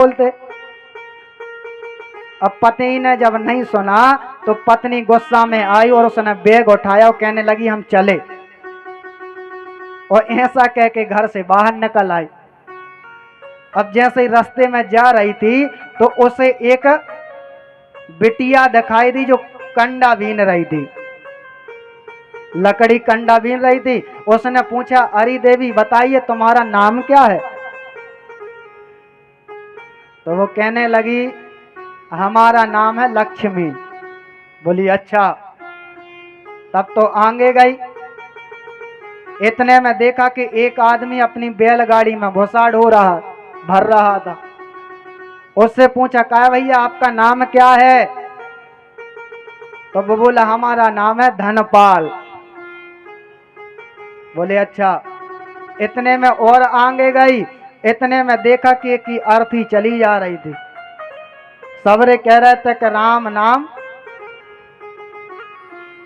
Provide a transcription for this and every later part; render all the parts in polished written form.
बोलते। अब पति ने जब नहीं सुना तो पत्नी गुस्सा में आई और उसने बैग उठाया और कहने लगी हम चले, और ऐसा कह के घर से बाहर निकल आई। अब जैसे ही रास्ते में जा रही थी तो उसे एक बिटिया दिखाई दी जो कंडा बीन रही थी, लकड़ी कंडा बीन रही थी। उसने पूछा अरे देवी बताइए तुम्हारा नाम क्या है? तो वो कहने लगी हमारा नाम है लक्ष्मी। बोली अच्छा। तब तो आगे गई। इतने में देखा कि एक आदमी अपनी बैलगाड़ी में भूसा भर रहा था। उससे पूछा क्या भैया आपका नाम क्या है? तो वो बोला हमारा नाम है धनपाल। बोले अच्छा। इतने में और आगे गई। इतने में देखा कि एक अर्थी चली जा रही थी। सबरे कह रहे थे कि राम नाम।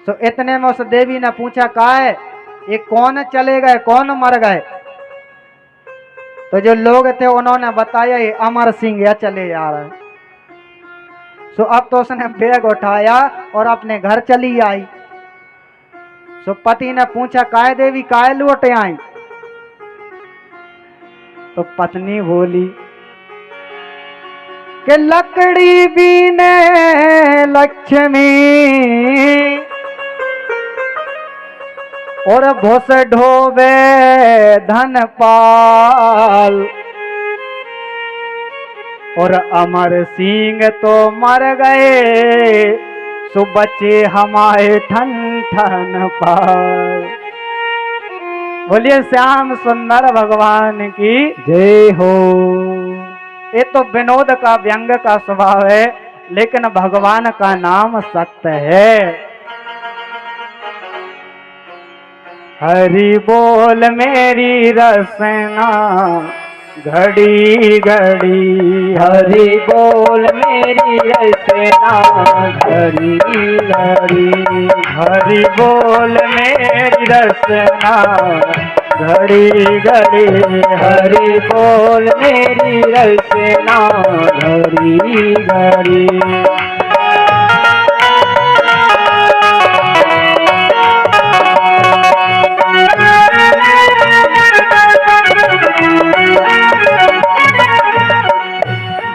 तो इतने में उस देवी ने पूछा का है ये कौन चले गए कौन मर गए? तो जो लोग थे उन्होंने बताया ये अमर सिंह या चले जा रहे। सो अब तो उसने बैग उठाया और अपने घर चली आई। सो पति ने पूछा काय देवी काय लौट आई? तो पत्नी बोली कि लकड़ी बीने लक्ष्मी और भूस ढोवे धनपाल, और अमर सिंह तो मर गए सो बचे हमारे ठन ठन पाल। बोलिए श्याम सुंदर भगवान की जय हो। ये तो विनोद का व्यंग का स्वभाव है, लेकिन भगवान का नाम सत्य है। हरि बोल मेरी रसना घड़ी घड़ी, हरि बोल मेरी रचना घड़ी घड़ी, हरि बोल मेरी रसना घड़ी घड़ी, हरि बोल मेरी रचना घड़ी घड़ी।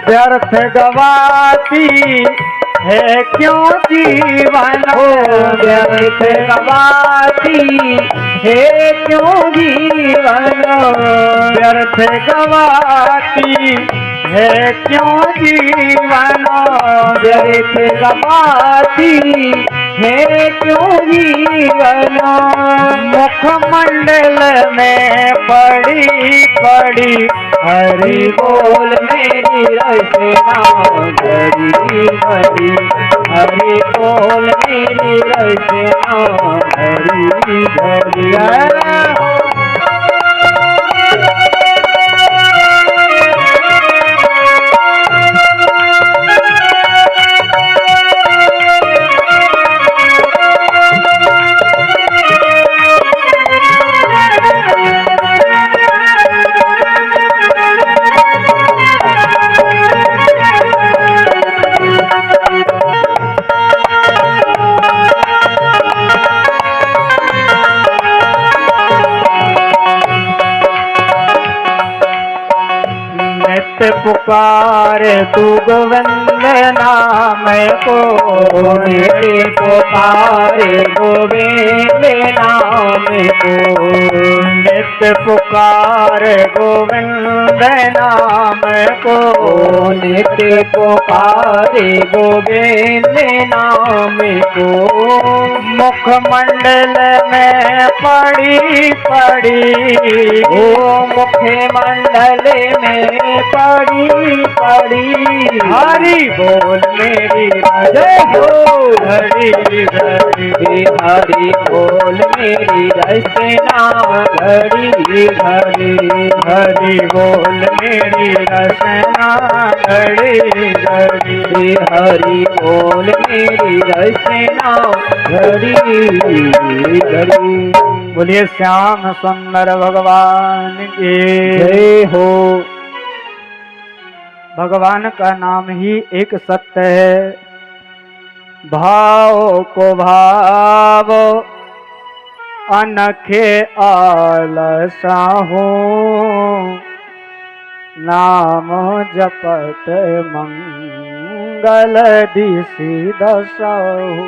व्यर्थ गवाती है क्यों जीवन, व्यर्थ गवाती है क्यों जीवन, व्यर्थ गवाती है क्यों जीवन, व्यर्थ गवाती है क्यों जीवन। मुखमंडल में पड़ी पड़ी हरि बोल मेरी रचना घड़ी घड़ी, हरि बोल मेरी रचना घड़ी घड़ी। पुकार तू गोविंद नाम को, मेरे पुकारे गोविंद नाम को, नित्य पुकार गोविंद नाम को, नित्य पुकारे गोविंद नाम को। मुखमंडल में पड़ी पड़ी, ओ मुखमंडल में पड़ी पड़ी, हरि बोल मेरी जय हो घड़ी घड़ी, हरि बोल मेरी रचना घड़ी घड़ी, हरि बोल मेरी रचना घड़ी घड़ी, हरि बोल मेरी रचना घड़ी घड़ी। बोलिए श्याम सुंदर भगवान की जय हो। भगवान का नाम ही एक सत्य है। भाव को भाव अनखे आलसा हो, नाम जपत मंगल दिशि दशा हो।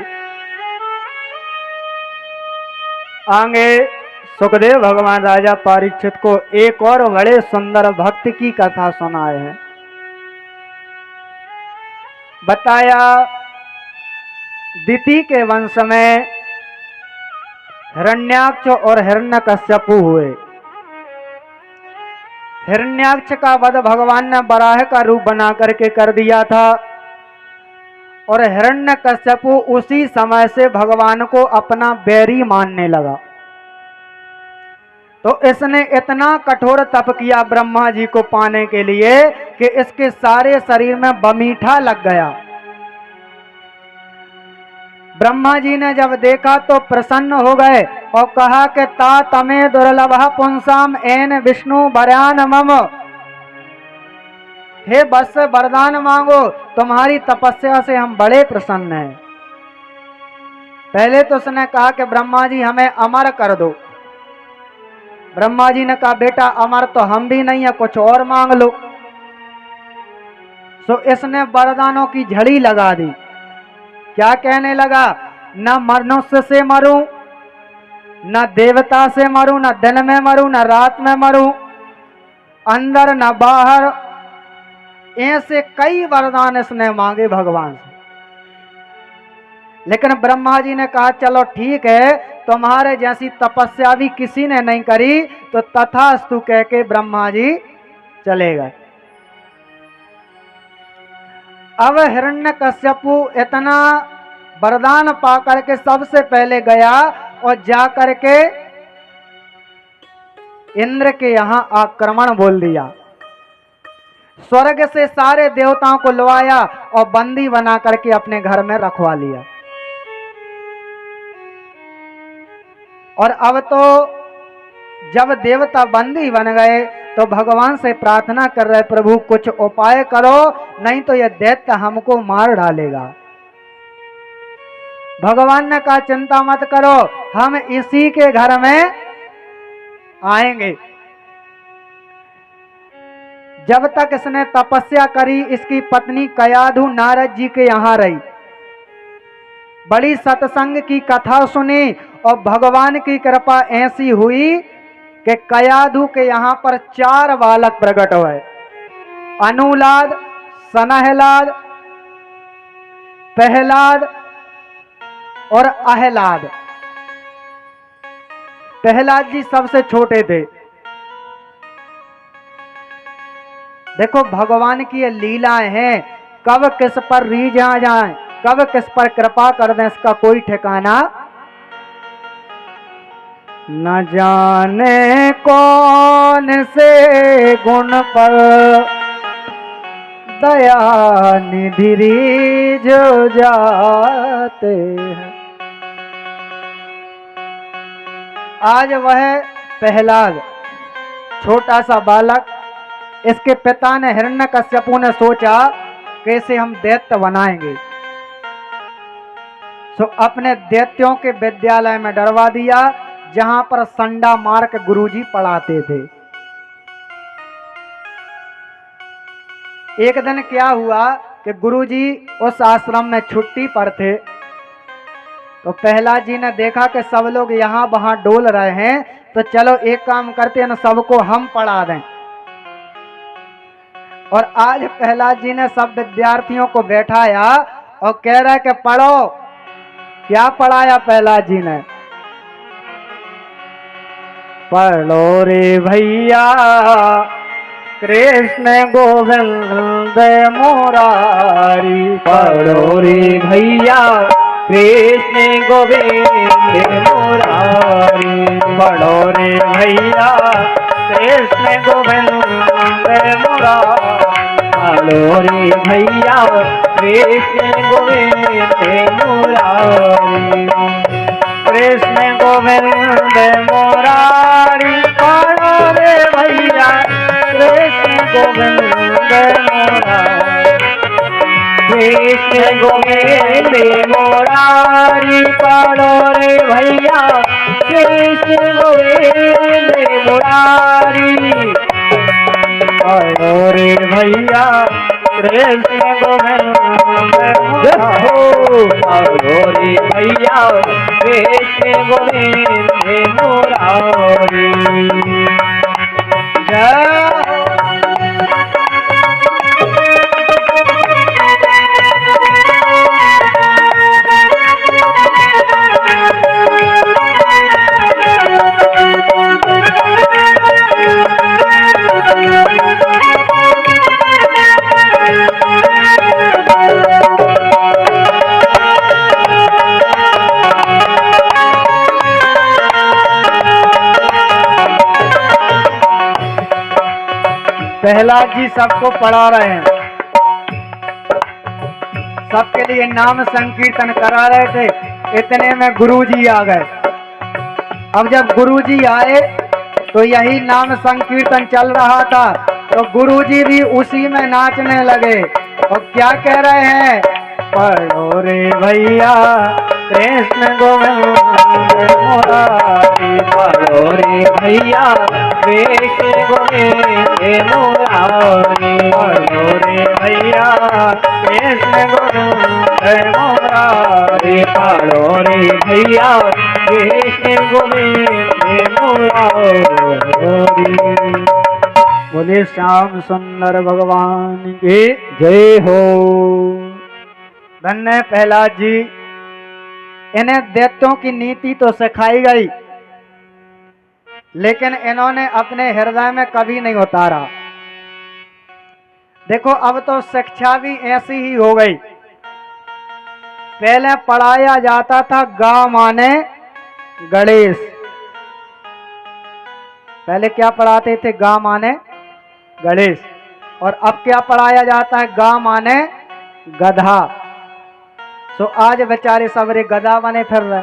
आगे सुखदेव भगवान राजा परीक्षित को एक और बड़े सुंदर भक्त की कथा सुनाए हैं। बताया दिति के वंश में हिरण्याक्ष और हिरण्यकश्यपु हुए। हिरण्याक्ष का वध भगवान ने बराह का रूप बना करके कर दिया था और हिरण्यकश्यपु उसी समय से भगवान को अपना बैरी मानने लगा। तो इसने इतना कठोर तप किया ब्रह्मा जी को पाने के लिए कि इसके सारे शरीर में बमीठा लग गया। ब्रह्मा जी ने जब देखा तो प्रसन्न हो गए और कहा कि ता तमे दुर्लभ पुंसाम एन विष्णु वरयान मम, हे बस वरदान मांगो, तुम्हारी तपस्या से हम बड़े प्रसन्न हैं। पहले तो उसने कहा कि ब्रह्मा जी हमें अमर कर दो। ब्रह्मा जी ने कहा बेटा अमर तो हम भी नहीं है, कुछ और मांग लो। सो इसने वरदानों की झड़ी लगा दी। क्या कहने लगा, न मनुष्य से मरूं, न देवता से मरूं, न दिन में मरूं, न रात में मरूं, अंदर न बाहर। ऐसे कई वरदान इसने मांगे भगवान से। लेकिन ब्रह्मा जी ने कहा चलो ठीक है, तुम्हारे जैसी तपस्या भी किसी ने नहीं करी, तो तथास्तु कह के ब्रह्मा जी चले गए। अब हिरण्यकश्यपु इतना वरदान पा करके सबसे पहले गया और जा करके इंद्र के यहां आक्रमण बोल दिया। स्वर्ग से सारे देवताओं को लवाया और बंदी बना करके अपने घर में रखवा लिया। और अब तो जब देवता बंदी बन गए तो भगवान से प्रार्थना कर रहे, प्रभु कुछ उपाय करो, नहीं तो यह दैत्य हमको मार डालेगा। भगवान ने कहा चिंता मत करो, हम इसी के घर में आएंगे। जब तक इसने तपस्या करी, इसकी पत्नी कयाधु नारद जी के यहां रही, बड़ी सत्संग की कथा सुनी और भगवान की कृपा ऐसी हुई कि कयाधु के यहां पर 4 बालक प्रकट हुए। अनुलाद, सनहलाद, पहलाद और अहलाद। पहलाद जी सबसे छोटे थे। देखो भगवान की ये लीलाएं हैं, कब किस पर रीझ आ जाए, कब किस पर कृपा कर दें, इसका कोई ठिकाना न जाने कौन से गुण पर दया निधि रीझ जाते हैं। आज वह प्रहलाद छोटा सा बालक, इसके पिता ने हिरण्यकश्यपु ने सोचा कैसे हम दैत्य बनाएंगे। सो अपने दैत्यों के विद्यालय में डरवा दिया जहां पर संडा मार्क गुरुजी पढ़ाते थे। एक दिन क्या हुआ कि गुरुजी उस आश्रम में छुट्टी पर थे, तो प्रहलाद जी ने देखा कि सब लोग यहाँ वहां डोल रहे हैं, तो चलो एक काम करते हैं ना, सबको हम पढ़ा दें। और आज प्रहलाद जी ने सब विद्यार्थियों को बैठाया और कह रहा है कि पढ़ो। क्या पढ़ाया प्रहलाद जी ने, पढ़ो रे भैया कृष्ण गोविंद मुरारी, पढ़ो रे भैया कृष्ण गोविंद मुरारी, पढ़ो रे भैया कृष्ण गोविंद मुरारी, पढ़ो रे भैया कृष्ण गोविंद मुरारी, कृष्ण गोविंद मुरारी, पढ़ो रे भैया कृष्ण गोविंद मुरारी। कृष्ण गोविंद मुरारी पढ़ो रे भैया कृष्ण गोविंद मुरारी पढ़ो रे भैया कृष्ण गोविंद पढ़ो रे भैया कृष्ण गोविंद मुरारी जय प्रहलाद जी सबको पढ़ा रहे हैं, सबके लिए नाम संकीर्तन करा रहे थे। इतने में गुरुजी आ गए। अब जब गुरुजी आए तो यही नाम संकीर्तन चल रहा था, तो गुरुजी भी उसी में नाचने लगे और क्या कह रहे हैं, पढ़ो रे भैया कृष्ण गोविंद मुरारी पढ़ो रे भैया कृष्ण गोविंद मुरारी पढ़ो रे भैया कृष्ण गोविंद मुरारी पढ़ो रे भैया कृष्ण गोविंद मुरारी। बोले श्याम सुंदर भगवान की जय हो। धन्य प्रहलाद जी, इन्हें दैत्यों की नीति तो सिखाई गई, लेकिन इन्होंने अपने हृदय में कभी नहीं उतारा। देखो अब तो शिक्षा भी ऐसी ही हो गई। पहले पढ़ाया जाता था गा माने गणेश। पहले क्या पढ़ाते थे, गा माने गणेश। और अब क्या पढ़ाया जाता है, गा माने गधा। सो आज बेचारे सबरे गधा बने फिर रहे।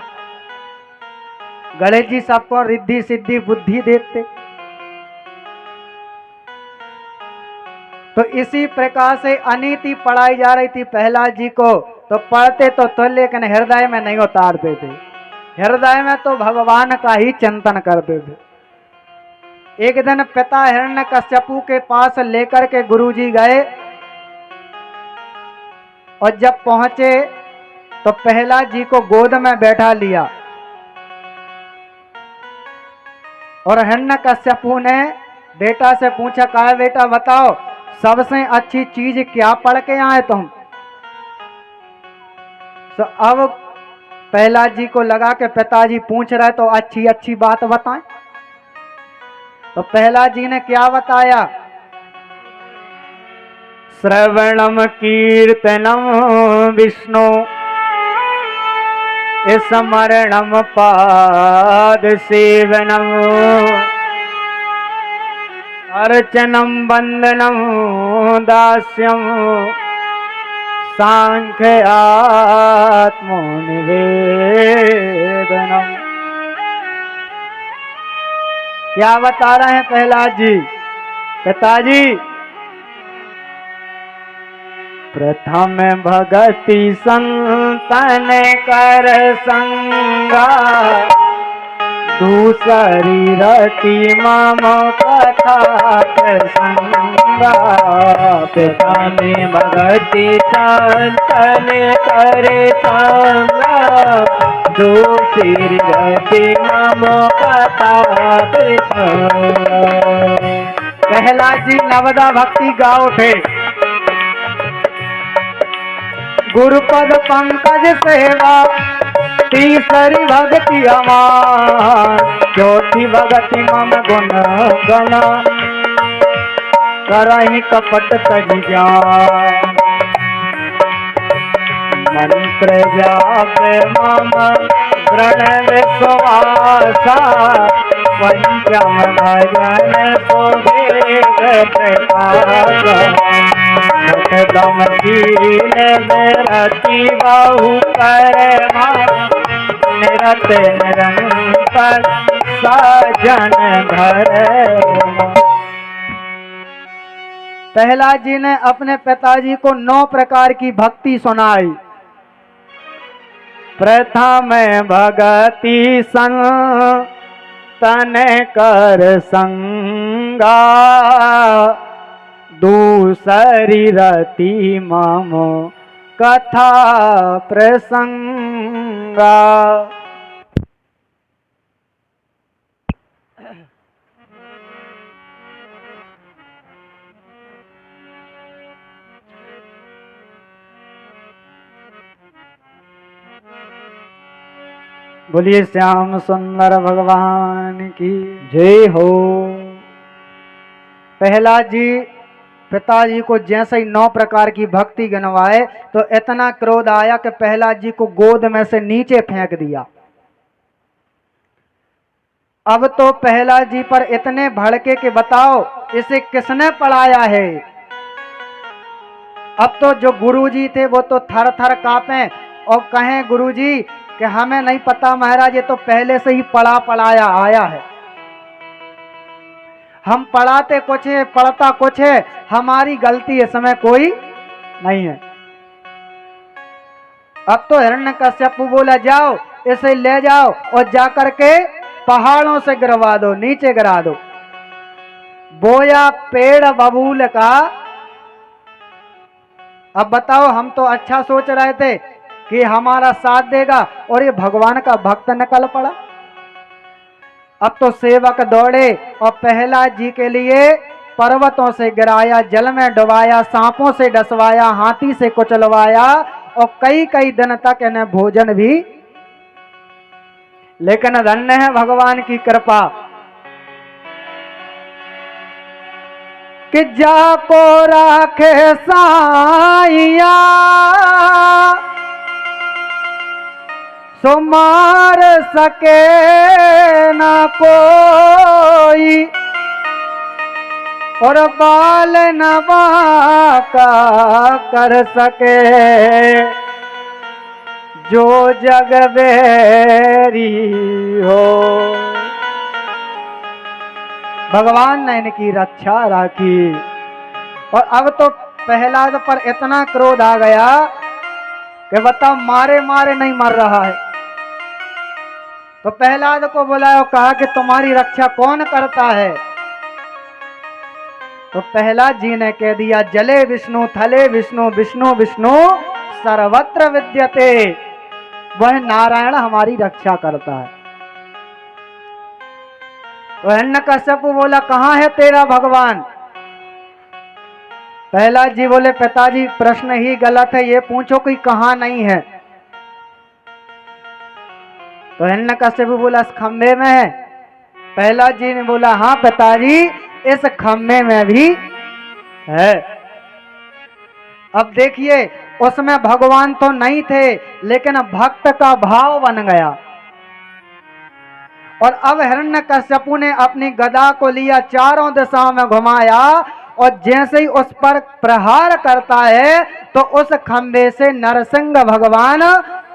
गणेश जी सबको रिद्धि सिद्धि बुद्धि देते। तो इसी प्रकार से अनीति पढ़ाई जा रही थी प्रहलाद जी को। तो पढ़ते तो लेकिन हृदय में नहीं उतारते थे। हृदय में तो भगवान का ही चिंतन करते थे। एक दिन पिता हिरण्यकश्यपु के पास लेकर के गुरुजी गए और जब पहुंचे तो प्रहलाद जी को गोद में बैठा लिया और हिरण्यकश्यपु ने बेटा से पूछा, कहा बेटा बताओ सबसे अच्छी चीज क्या पढ़ के आए तुम। तो अब प्रहलाद जी को लगा कि पिताजी पूछ रहे तो अच्छी अच्छी बात बताएं। तो प्रहलाद जी ने क्या बताया, श्रवणम कीर्तनम विष्णु स्मरणम पाद सेवनम अर्चनम वंदनम दास्यम सांख्य आत्मनिवेदनम। क्या बता रहे हैं प्रहलाद जी, पिताजी प्रथम भगति संतन कर संगा दूसरी रति मम कथा प्रसंगा। प्रथम भगति संतन करे संगा दूसरी रति मम कथा प्रसंगा। प्रहलाद जी नवदा भक्ति गा उठे। गुरुपद पंकज सेवा तीसरी भक्ति अमान चौथी भक्ति मम गुण गण करहि कपट तज ज्ञान। मंत्र जाप मम व्रण विश्वासा पंचम भजन सुभेद प्रकाशा। दम शील रति बहु परमा निरत निरंतर सजन घर। प्रहलाद जी ने अपने पिताजी को 9 प्रकार की भक्ति सुनाई। प्रथम भगति संतन कर संगा, दूसरी रति मम कथा प्रसंगा। बोलिए श्याम सुंदर भगवान की जय हो। प्रहलाद जी पिताजी को जैसे ही 9 प्रकार की भक्ति गिनवाए तो इतना क्रोध आया कि प्रहलाद जी को गोद में से नीचे फेंक दिया। अब तो प्रहलाद जी पर इतने भड़के कि बताओ इसे किसने पढ़ाया है। अब तो जो गुरुजी थे वो तो थर थर कांपे और कहें गुरुजी कि हमें नहीं पता महाराज, ये तो पहले से ही पढ़ाया आया है। हम पढ़ाते कुछ है पढ़ता कुछ है, हमारी गलती इसमें कोई नहीं है। अब तो हिरण्यकश्यप बोला जाओ इसे ले जाओ और जाकर के पहाड़ों से गिरवा दो, नीचे गिरा दो। बोया पेड़ बबूल का। अब बताओ हम तो अच्छा सोच रहे थे कि हमारा साथ देगा और ये भगवान का भक्त निकल पड़ा। अब तो सेवक दौड़े और प्रहलाद जी के लिए पर्वतों से गिराया, जल में डुबाया, सांपों से डसवाया, हाथी से कुचलवाया और कई कई दिन तक इन्हें भोजन भी। लेकिन धन्य है भगवान की कृपा कि जाको राखे साइया सो मार सके ना कोई, और बाल नवा का कर सके जो जग बेरी हो। भगवान ने इनकी रक्षा राखी। और अब तो प्रहलाद पर इतना क्रोध आ गया कि बताओ मारे मारे नहीं मर रहा है। तो प्रहलाद को बुलाया, कहा कि तुम्हारी रक्षा कौन करता है। तो प्रहलाद जी ने कह दिया, जले विष्णु थले विष्णु विष्णु विष्णु सर्वत्र विद्यते। वह नारायण हमारी रक्षा करता है। तो हिरण्यकश्यप बोला, कहां है तेरा भगवान। प्रहलाद जी बोले, पिताजी प्रश्न ही गलत है, ये पूछो कि कहां नहीं है। तो हिरण्यकश्यप बोला, इस खंबे में है। प्रहलाद जी ने बोला, हाँ पिताजी इस खंबे में भी है। अब देखिए उसमें भगवान तो नहीं थे लेकिन भक्त का भाव बन गया। और अब हिरण्यकश्यप ने अपनी गदा को लिया, चारों दिशाओं में घुमाया और जैसे ही उस पर प्रहार करता है तो उस खंबे से नरसिंह भगवान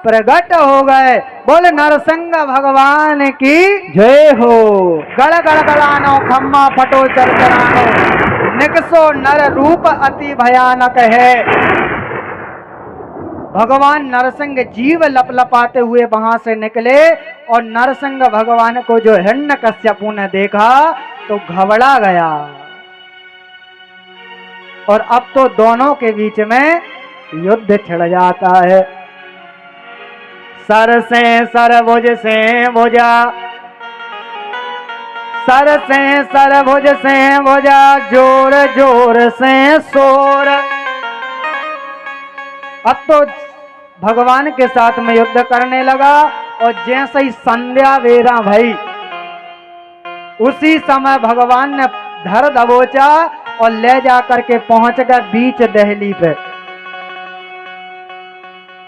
प्रकट हो गए। बोले नरसिंह भगवान की जय हो। गड़ गड़ गड़ानो खम्मा फटो चरचरानो, निकसो नर रूप अति भयानक है। भगवान नरसिंह जीव लपलपाते हुए वहां से निकले और नरसिंह भगवान को जो हिरण्यकश्यप ने देखा तो घबरा गया। और अब तो दोनों के बीच में युद्ध छिड़ जाता है। सर से सर भुज से भुजा, सर से सर भुज से भुजा, जोर जोर से शोर। अब तो भगवान के साथ में युद्ध करने लगा और जैसे ही संध्या बेरा भई उसी समय भगवान ने धर दबोचा और ले जाकर के पहुंच गए बीच दहली पे।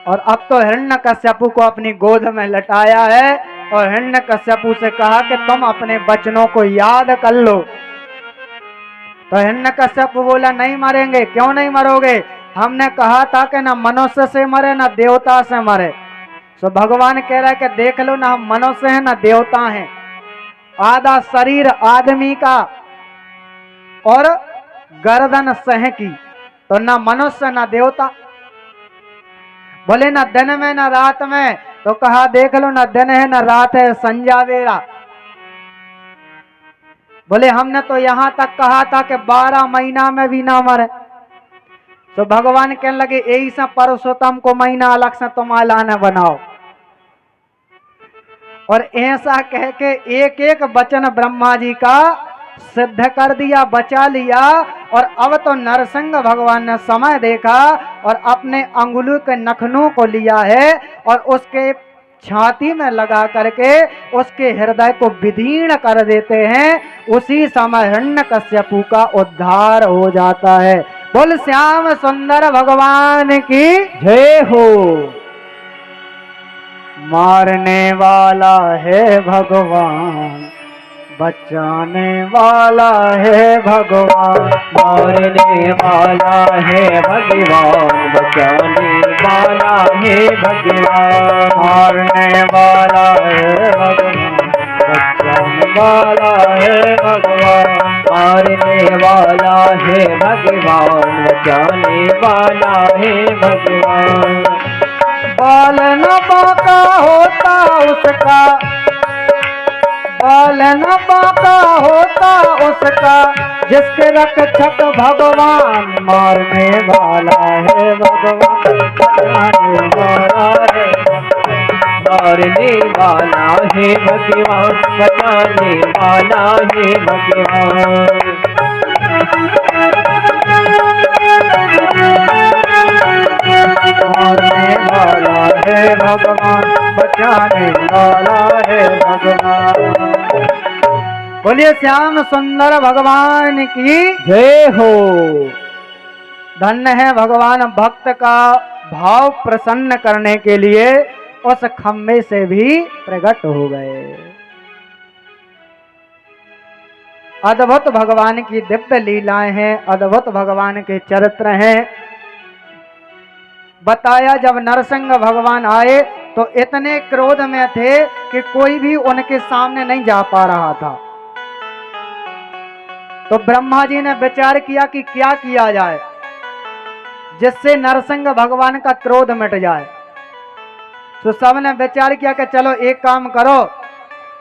और अब तो हिरण्यकश्यप को अपनी गोद में लटाया है और हिरण्यकश्यप से कहा कि तुम अपने बचनों को याद कर लो। तो हिरण्यकश्यप बोला, नहीं मरेंगे। क्यों नहीं मरोगे, हमने कहा था कि ना मनुष्य से मरे ना देवता से मरे। तो भगवान कह रहा है कि देख लो ना, हम मनुष्य हैं ना देवता हैं। आधा शरीर आदमी का और गर्दन सह की, तो न मनुष्य न देवता। बोले न दिन में न रात में, तो कहा देख लो न दिन है न रात है, संजा वेरा। बोले हमने तो यहां तक कहा था कि 12 महीना में भी ना मरे। तो भगवान कहने लगे यही से परसोत्तम को महीना अलग से तुम आलाना बनाओ। और ऐसा कह के एक एक वचन ब्रह्मा जी का सिद्ध कर दिया, बचा लिया। और अब तो नरसिंह भगवान ने समय देखा और अपने अंगुली के नखनों को लिया है और उसके छाती में लगा करके उसके हृदय को विदीर्ण कर देते हैं। उसी समय हिरण्यकश्यपु का उद्धार हो जाता है। बोल श्याम सुंदर भगवान की जय हो। मारने वाला है भगवान, बचाने वाला है भगवान। मारने वाला है भगवान, बचाने वाला है भगवान। मारने वाला है भगवान, बचाने वाला है भगवान। मारने वाला है भगवान, बचाने वाला है भगवान। बाल न बाका होता उसका, बाल न बाका होता उसका, जिसके रक्षक भगवान। मारने वाला है भगवान, बचाने वाला है। मारने वाला है भगवान, बचाने वाला है भगवान। मारने वाला है भगवान, बचाने वाला है भगवान। बोलिए श्याम सुंदर भगवान की जय हो। धन्य है भगवान भक्त का भाव प्रसन्न करने के लिए उस खम्भे से भी प्रकट हो गए। अद्भुत भगवान की दिव्य लीलाएं हैं, अद्भुत भगवान के चरित्र हैं। बताया जब नरसिंह भगवान आए तो इतने क्रोध में थे कि कोई भी उनके सामने नहीं जा पा रहा था। तो ब्रह्मा जी ने विचार किया कि क्या किया जाए जिससे नरसिंह भगवान का क्रोध मिट जाए। तो सबने विचार किया कि चलो एक काम करो,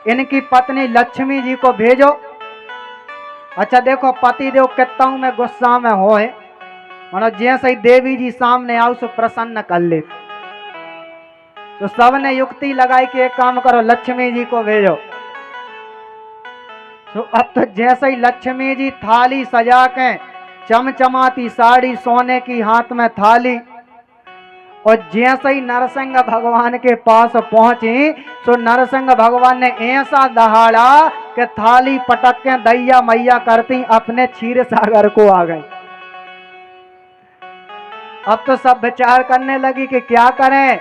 इनकी पत्नी लक्ष्मी जी को भेजो। अच्छा देखो पति देव कितना में गुस्सा में हो, मानो जैसे ही देवी जी सामने आओ सो प्रसन्न कर ले। तो सबने युक्ति लगाई कि एक काम करो लक्ष्मी जी को भेजो। तो अब तो जैसे ही लक्ष्मी जी थाली सजा के, चमचमाती साड़ी, सोने की हाथ में थाली, और जैसे ही नरसिंह भगवान के पास पहुंची तो नरसिंह भगवान ने ऐसा दहाड़ा कि थाली पटक के दैया मैया करती अपने क्षीर सागर को आ गई। अब तो सब विचार करने लगी कि क्या करें।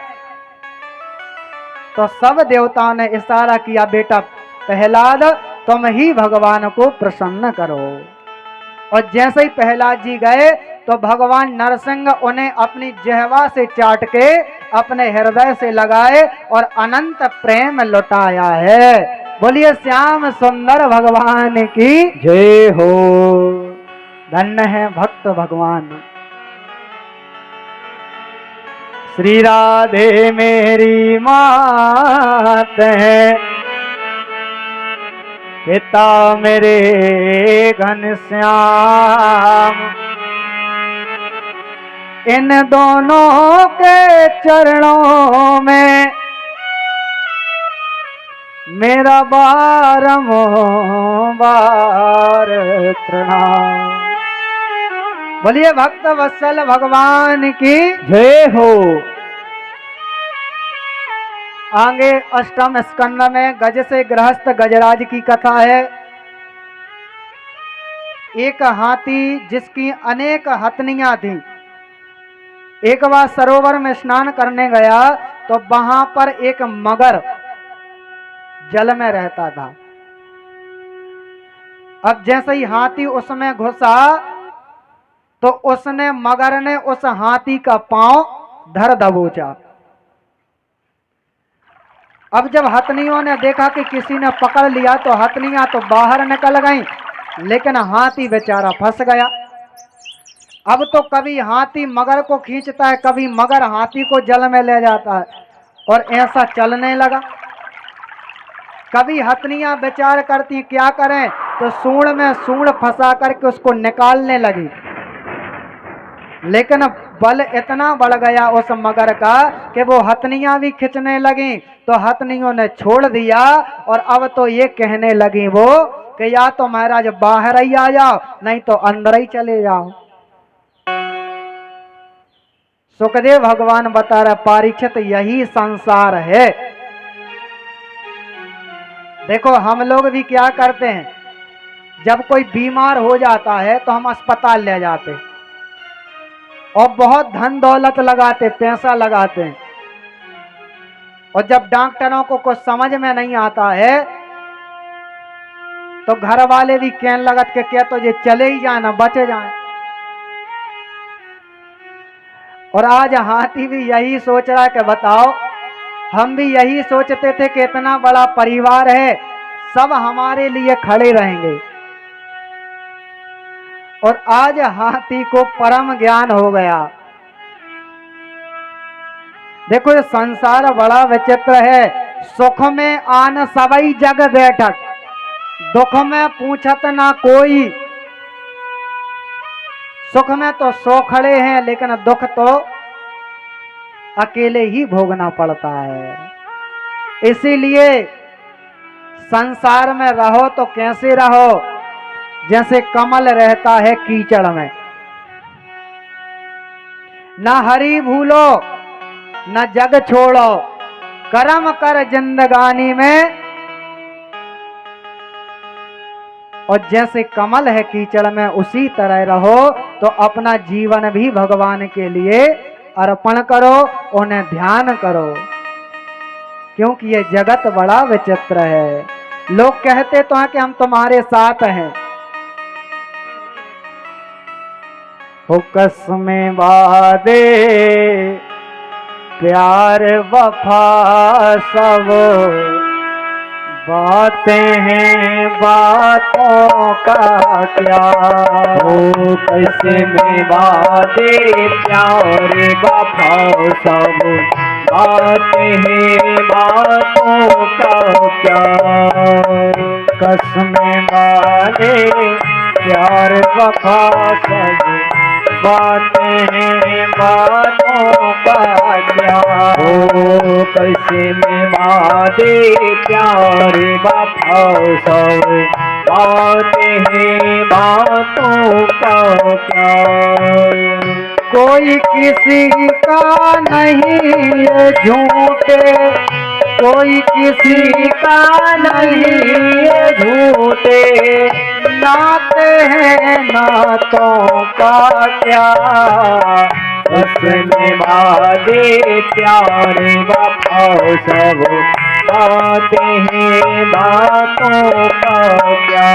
तो सब देवताओं ने इशारा किया बेटा प्रहलाद तुम ही भगवान को प्रसन्न करो। और जैसे ही प्रहलाद जी गए तो भगवान नरसिंह उन्हें अपनी जिह्वा से चाट के अपने हृदय से लगाए और अनंत प्रेम लुटाया है। बोलिए श्याम सुंदर भगवान की जय हो। धन्य है भक्त भगवान। श्री राधे मेरी मात है, पिता मेरे घनश्याम। इन दोनों के चरणों में मेरा बारंबार प्रणाम। बोलिए भक्त वत्सल भगवान की जय हो। आगे अष्टम स्कंद में गज से गृहस्थ गजराज की कथा है। एक हाथी जिसकी अनेक हथनियां थी, एक बार सरोवर में स्नान करने गया तो वहां पर एक मगर जल में रहता था। अब जैसे ही हाथी उसमें घुसा तो उसने मगर ने उस हाथी का पांव धर दबोचा। अब जब हथनियों ने देखा कि किसी ने पकड़ लिया तो हथनियां तो बाहर निकल गईं, लेकिन हाथी बेचारा फंस गया। अब तो कभी हाथी मगर को खींचता है, कभी मगर हाथी को जल में ले जाता है, और ऐसा चलने लगा। कभी हथनियां विचार करती क्या करें, तो सूंड में सूंड फंसा करके उसको निकालने लगी, लेकिन बल इतना बढ़ गया उस मगर का कि वो हथनियां भी खींचने लगी, तो हथनियों ने छोड़ दिया। और अब तो ये कहने लगी वो कि या तो महाराज बाहर ही आ जाओ, नहीं तो अंदर ही चले जाओ। सुखदेव भगवान बता रहे परीक्षित यही संसार है। देखो हम लोग भी क्या करते हैं, जब कोई बीमार हो जाता है तो हम अस्पताल ले जाते हैं और बहुत धन दौलत लगाते, पैसा लगाते हैं, और जब डॉक्टरों को कुछ समझ में नहीं आता है तो घर वाले भी कहने लगत के क्या तो ये चले ही जाना, बचे जाए। और आज हाथी भी यही सोच रहा है कि बताओ, हम भी यही सोचते थे कि इतना बड़ा परिवार है, सब हमारे लिए खड़े रहेंगे, और आज हाथी को परम ज्ञान हो गया। देखो ये संसार बड़ा विचित्र है। सुख में आन सबई जग बैठक, दुख में पूछत ना कोई। सुख में तो 100 खड़े हैं, लेकिन दुख तो अकेले ही भोगना पड़ता है। इसीलिए संसार में रहो तो कैसे रहो, जैसे कमल रहता है कीचड़ में, ना हरि भूलो न जग छोड़ो, कर्म कर जिंदगानी में। और जैसे कमल है कीचड़ में, उसी तरह रहो, तो अपना जीवन भी भगवान के लिए अर्पण करो, उन्हें ध्यान करो, क्योंकि ये जगत बड़ा विचित्र है। लोग कहते तो हैं कि हम तुम्हारे साथ हैं, हो कसमें वादे प्यार वफा सब बातें हैं, बातों का क्या हो कैसे में वादे प्यार वफा सब बातें हैं, बातों का क्या। कसमें वादे प्यार वफा सब बातें हैं, बातों का क्या। हो कैसे में वादे प्यार वफा सब बातें हैं, बातों का क्या। कोई किसी का नहीं ये झूठे, कोई किसी का नहीं ये झूठे, नाते हैं नातों का क्या। कसमें वादे प्यार वफा सब बातें हैं, बातों का क्या।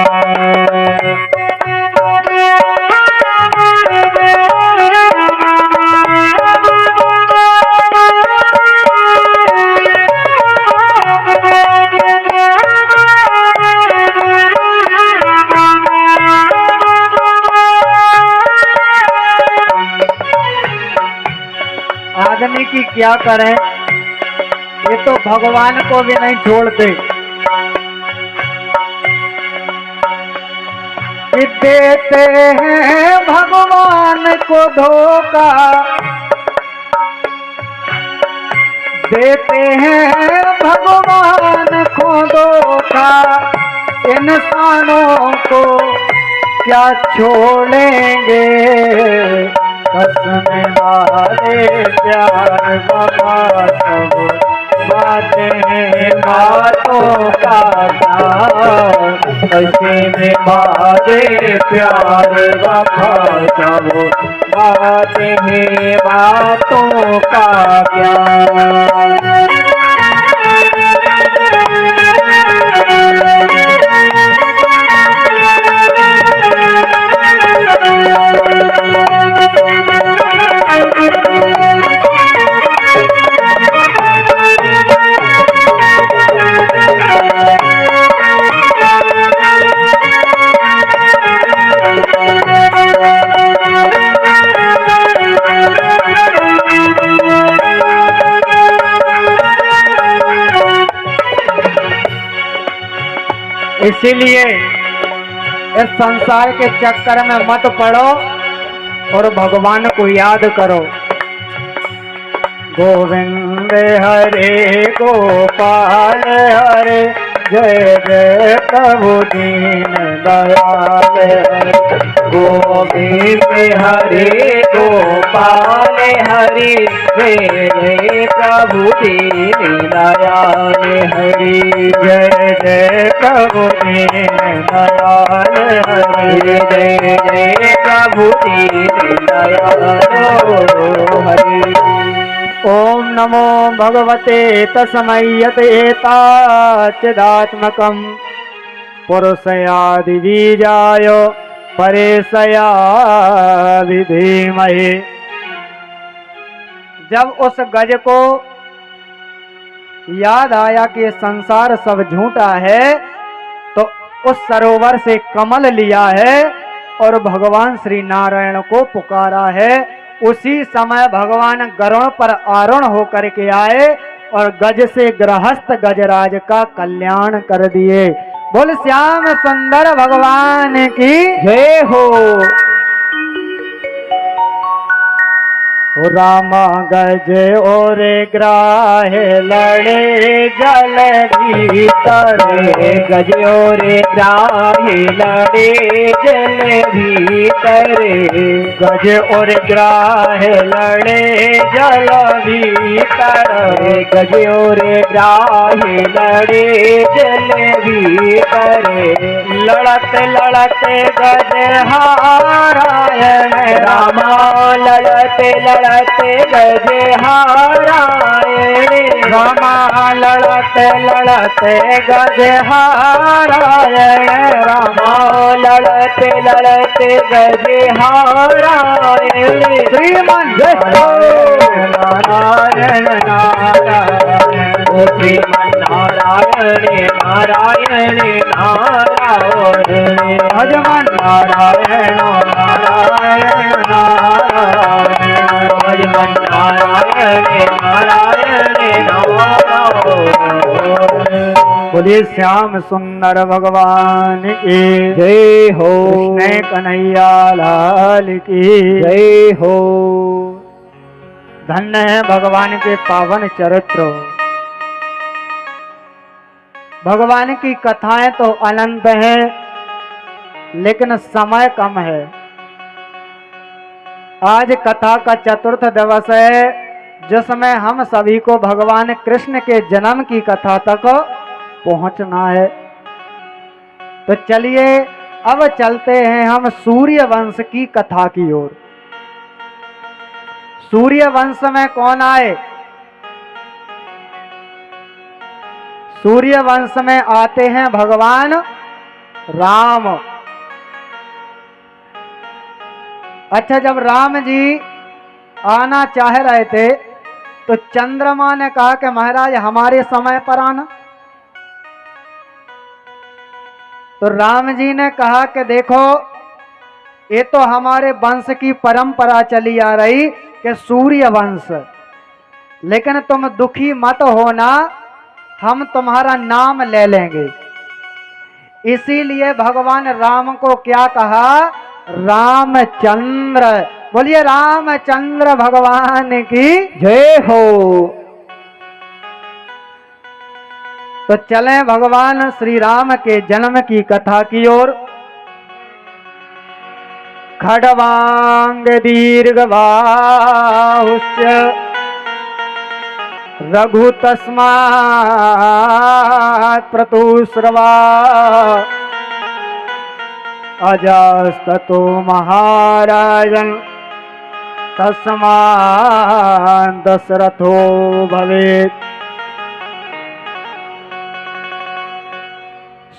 आदमी की क्या करें, ये तो भगवान को भी नहीं छोड़ते। देते हैं भगवान को धोखा, देते हैं भगवान को धोखा, इंसानों को क्या छोड़ेंगे। कसमें वादे प्यार वफा सब बातें हैं, बातों का क्या। कसमें वादे प्यार वफा सब बातें हैं, बातों का क्या। इसीलिए इस संसार के चक्कर में मत पड़ो और भगवान को याद करो। गोविंद हरे गोपाल हरे, जय जय प्रभु दीन दयाल हरे। गोविंद हरे गोपाल हरे, जय जय प्रभु दीन दयाल हरे। जय जय प्रभु दीन दयाल हरे, जय जय प्रभु दीन दयाल हरे। ओम नमो भगवते तस्मै यतेताच्चिदात्मकं पुरुषयादिबीजाय परेशया विधीमहि। जब उस गज को याद आया कि ये संसार सब झूठा है, तो उस सरोवर से कमल लिया है और भगवान श्री नारायण को पुकारा है। उसी समय भगवान गरुड़ पर आरूढ़ होकर के आए और गज से गृहस्थ गजराज का कल्याण कर दिए। बोल श्याम सुंदर भगवान की जय हो। रामा गज और ग्राह लड़े जल भीतर, गज और ग्राह लड़े जल भीतर। गज और ग्राह लड़े जल भीतर, गज और ग्राह लड़े जल भीतर। लड़त लड़त गज हारायण रामा लड़ते लड़ते गज हारायण। रामा लड़ते लड़ते गज हारायण। रामा लड़ते लड़ते गज हारायण। श्रीमन नारायण नारायण, श्रीमन नारायण नारायण नारायण। भजमन नारायण नारायण नारायण, भजमन नारायण नारायण नारायण। बोलिए श्याम सुंदर भगवान की जय हो। कृष्ण कन्हैया लाल की जय हो। धन्य है भगवान के पावन चरित्र। भगवान की कथाएं तो अनंत हैं, लेकिन समय कम है। आज कथा का चतुर्थ दिवस है, जिसमें हम सभी को भगवान कृष्ण के जन्म की कथा तक पहुंचना है। तो चलिए अब चलते हैं हम सूर्य वंश की कथा की ओर। सूर्य वंश में कौन आए? सूर्य वंश में आते हैं भगवान राम। अच्छा, जब राम जी आना चाह रहे थे तो चंद्रमा ने कहा कि महाराज हमारे समय पर आना। तो राम जी ने कहा कि देखो, ये तो हमारे वंश की परंपरा चली आ रही कि सूर्य वंश, लेकिन तुम दुखी मत होना, हम तुम्हारा नाम ले लेंगे। इसीलिए भगवान राम को क्या कहा? रामचंद्र। बोलिए रामचंद्र भगवान की जय हो। तो चलें भगवान श्री राम के जन्म की कथा की ओर। खड्वांग दीर्घ बाहुश्च रघु तस्मात् प्रतुश्रवा अजास्ततो महाराजन् तस्मात् दशरथो भवेत्।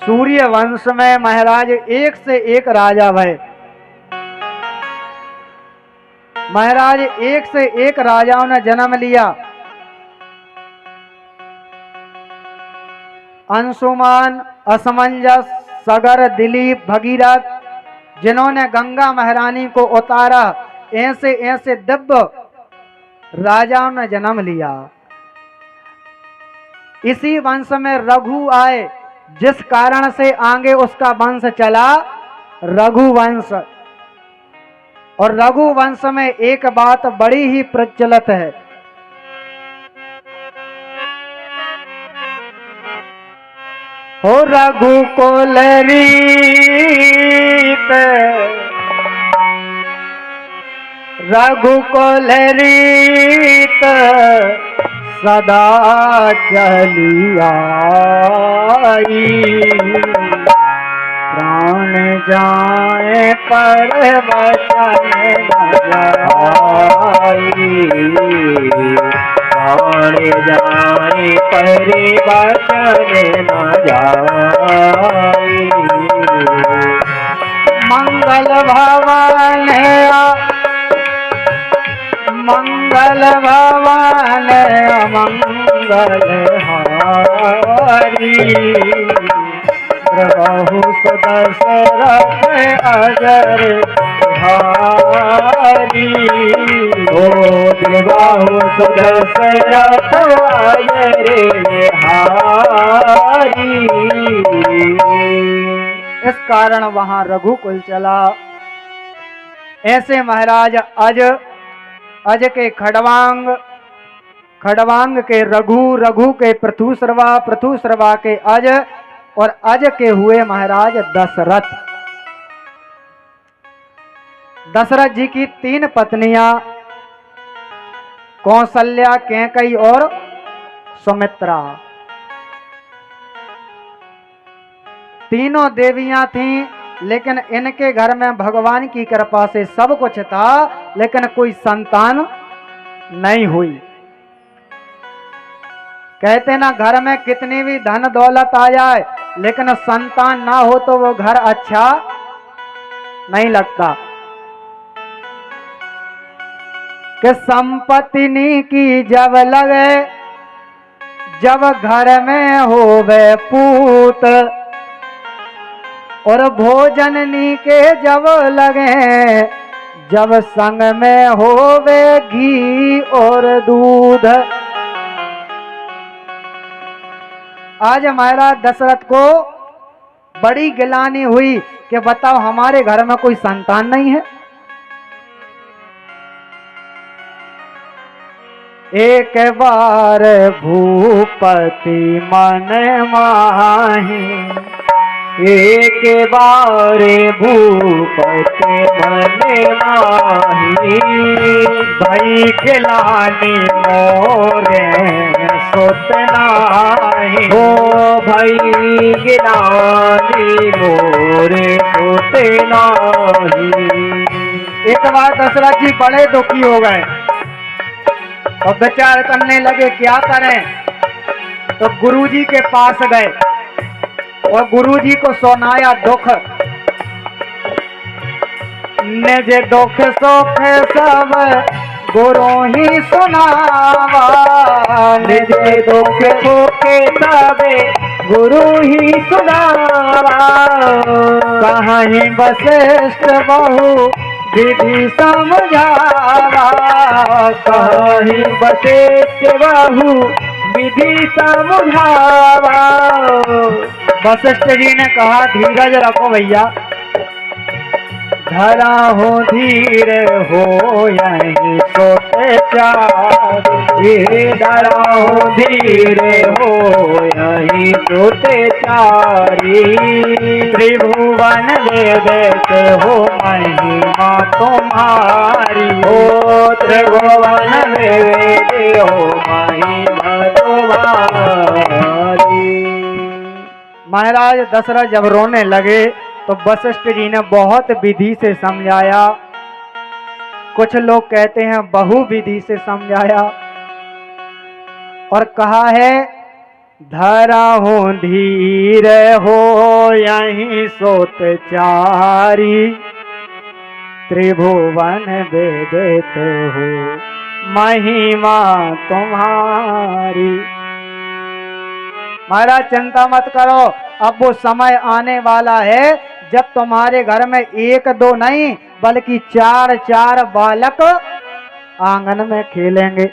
सूर्य वंश में महाराज एक से एक राजा भय। महाराज एक से एक राजाओं ने जन्म लिया। अंशुमान, असमंजस, सगर, दिलीप, भगीरथ, जिन्होंने गंगा महारानी को उतारा, ऐसे ऐसे दिव्य राजाओं ने जन्म लिया। इसी वंश में रघु आए, जिस कारण से आगे उसका वंश चला रघुवंश। और रघुवंश में एक बात बड़ी ही प्रचलित है, हो रघुकुल रीत, रघुकुल रीत सदा चली आई, प्राण जाए पर वचन न जाई, प्राण जाए परि वचन न जाई। मंगल भवन मंगल भवन मंगल हारी, प्रभु दशरथ अजर हारी, ओ द्रिबाहु दशरथ अजर हारी। इस कारण वहां रघुकुल चला। ऐसे महाराज अज के खड़वांग, खड़वांग के रघु, रघु के पृथुश्रवा, पृथुश्रवा के अज, और अज के हुए महाराज दशरथ। दशरथ जी की 3 पत्नियां, कौशल्या, कैकेयी और सुमित्रा, तीनों देवियां थीं। लेकिन इनके घर में भगवान की कृपा से सब कुछ था, लेकिन कोई संतान नहीं हुई। कहते ना, घर में कितनी भी धन दौलत आ जाए लेकिन संतान ना हो तो वो घर अच्छा नहीं लगता। कि संपत्ति नी की जब लगे, जब घर में होवे पूत, और भोजन नी के जब लगे, जब संग में होवे घी और दूध। आज महाराज दशरथ को बड़ी गिलानी हुई कि बताओ हमारे घर में कोई संतान नहीं है। एक बार भूपति मन माही, एक बार भूपति मन माही, भाई खिलानी मोरे सुत नाही, हो भाई गिलानी मोरे सुत नाही। एक बार दशरथ जी बड़े दुखी हो गए और विचार करने लगे क्या करें। तो गुरुजी के पास गए और गुरुजी को सुनाया दुख। निज दुख सुख सब गुरु ही सुनावा, निज दुख सुख सब गुरु ही सुनावा, कहीं वशिष्ठ बहु विधि समझावा, कहीं वशिष्ठ बहु विधि समझावा। वशिष्ठ जी ने कहा धीरज रखो भैया, धरा हो धीर हो यही सोते चार, ये डरा हो धीरे हो यही सोते चारी, त्रिभुवन वेद हो महिमा तुम्हारी, हो त्रिभुवन वेद हो महिमा तुम्हारी। महाराज दशरथ जब रोने लगे तो वशिष्ठ जी ने बहुत विधि से समझाया। कुछ लोग कहते हैं बहु विधि से समझाया और कहा है धरा हो धीर हो यहीं सोत चारी, त्रिभुवन वेदित हो महिमा तुम्हारी। महाराज चिंता मत करो, अब वो समय आने वाला है जब तुम्हारे घर में 1-2 नहीं बल्कि 4-4 बालक आंगन में खेलेंगे।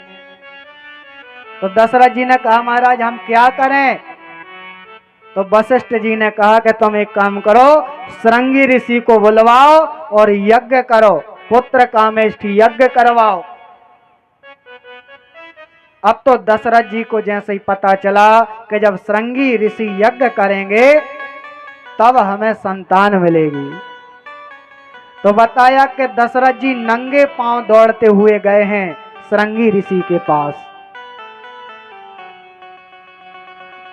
तो दशरथ जी ने कहा महाराज हम क्या करें। तो वशिष्ठ जी ने कहा कि तुम एक काम करो, श्रृंगी ऋषि को बुलवाओ और यज्ञ करो, पुत्र कामेष्ठी यज्ञ करवाओ। अब तो दशरथ जी को जैसे ही पता चला कि जब श्रृंगी ऋषि यज्ञ करेंगे तब हमें संतान मिलेगी, तो बताया कि दशरथ जी नंगे पांव दौड़ते हुए गए हैं श्रृंगी ऋषि के पास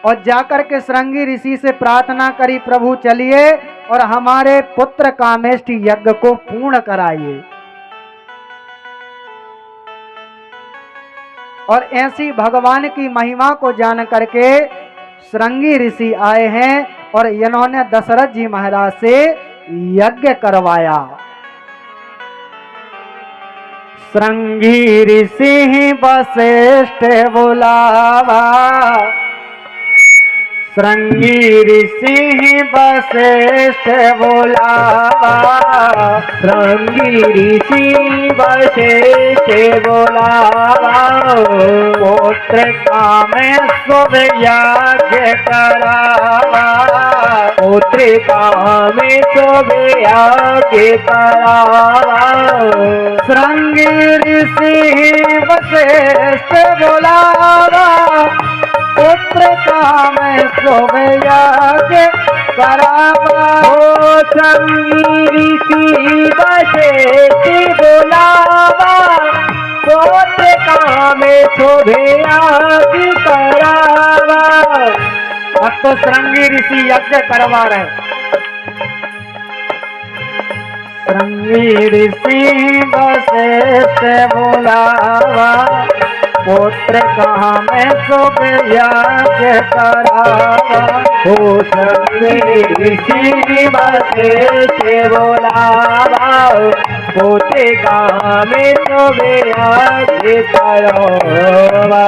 और जाकर के श्रृंगी ऋषि से प्रार्थना करी, प्रभु चलिए और हमारे पुत्र कामेष्ठी यज्ञ को पूर्ण कराइए। और ऐसी भगवान की महिमा को जान करके श्रृंगी ऋषि आए हैं और इन्होंने दशरथ जी महाराज से यज्ञ करवाया। श्रृंगी ऋषि वशिष्ठ बुलावा, श्रृंगी ऋषि वशिष्ठ बुलावा, श्रृंगी ऋषि वशिष्ठ बुलावा, पुत्र कामेष्ठी यज्ञ करावा, पुत्र कामेष्ठी यज्ञ करावा। श्रृंगी ऋषि वशिष्ठ बुलावा, पुत्र कामेष्ठी यज्ञ करावा। ओ श्रृंगी ऋषि वशिष्ठ बुलावा, पुत्र कामेष्ठी यज्ञ करावा। अब तो श्रृंगी ऋषि यज्ञ करवा रहे। श्रृंगी ऋषि वशिष्ठ बुलावा, पुत्र कामेष्ठी यज्ञ करावा। ओ श्रृंगी ऋषि वशिष्ठ बुलावा, पुत्र कामेष्ठी यज्ञ करावा।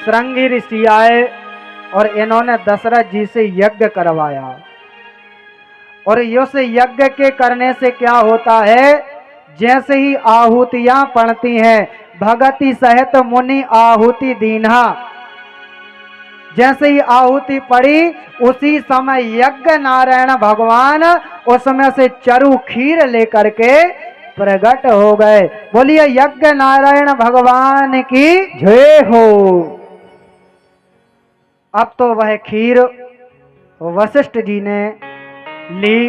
श्रृंगी ऋषि आए और इन्होंने दशरथ जी से यज्ञ करवाया। और इस यज्ञ के करने से क्या होता है, जैसे ही आहुतियां पड़ती हैं, भगति सहित मुनि आहुति दीन्हा, जैसे ही आहुति पड़ी उसी समय यज्ञ नारायण भगवान उसमें से चरु खीर लेकर के प्रकट हो गए। बोलिए यज्ञ नारायण भगवान की जय हो। अब तो वह खीर वशिष्ठ जी ने ली,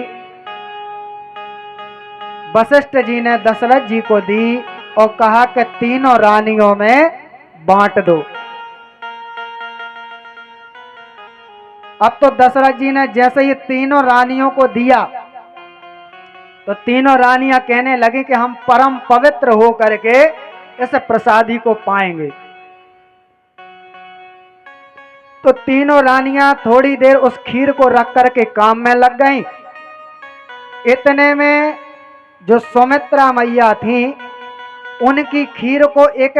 वशिष्ठ जी ने दशरथ जी को दी और कहा कि तीनों रानियों में बांट दो। अब तो दशरथ जी ने जैसे ही तीनों रानियों को दिया तो तीनों रानियां कहने लगी कि हम परम पवित्र हो करके इस प्रसादी को पाएंगे। तो तीनों रानियां थोड़ी देर उस खीर को रख करके काम में लग गईं। इतने में जो सुमित्रा मैया थी उनकी खीर को एक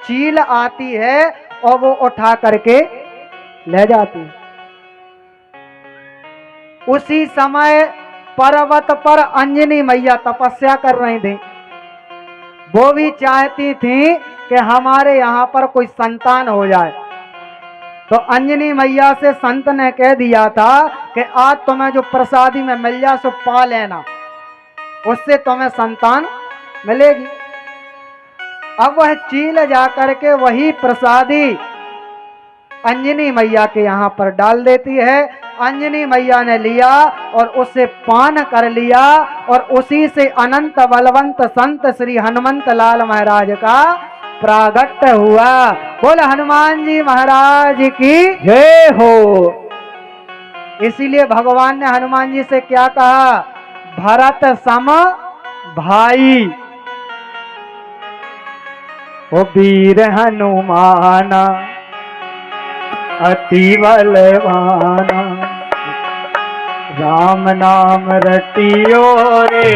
चील आती है और वो उठा करके ले जाती है। उसी समय पर्वत पर अंजनी मैया तपस्या कर रही थी। वो भी चाहती थी कि हमारे यहाँ पर कोई संतान हो जाए। तो अंजनी मैया से संत ने कह दिया था कि आज तुम्हें जो प्रसादी में मिल जाए सो पा लेना, उससे तुम्हें संतान मिलेगी। अब वह चील जाकर के वही प्रसादी अंजनी मैया के यहाँ पर डाल देती है। अंजनी मैया ने लिया और उसे पान कर लिया और उसी से अनंत बलवंत संत श्री हनुमंत लाल महाराज का प्रागट्य हुआ। बोल हनुमान जी महाराज की जय हो। इसीलिए भगवान ने हनुमान जी से क्या कहा, भरत सम भाई, ओ वीर हनुमान अति बलवाना, राम नाम रटियो रे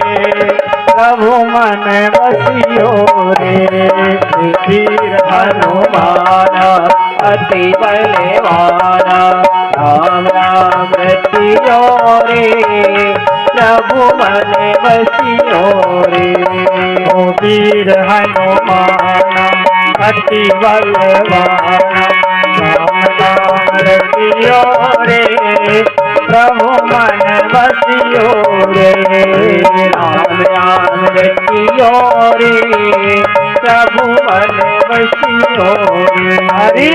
प्रभु मन बसियो रे। वीर हनुमान अति बलवाना, राम राम रटियो रे प्रभु मन बसियो रे। ओ वीर हनुमान अति बलवाना, राम नाम रटियो बसियो रे प्रभु मन बसियो रे राम राम रचियो रे प्रभु मन बसियो रे हरि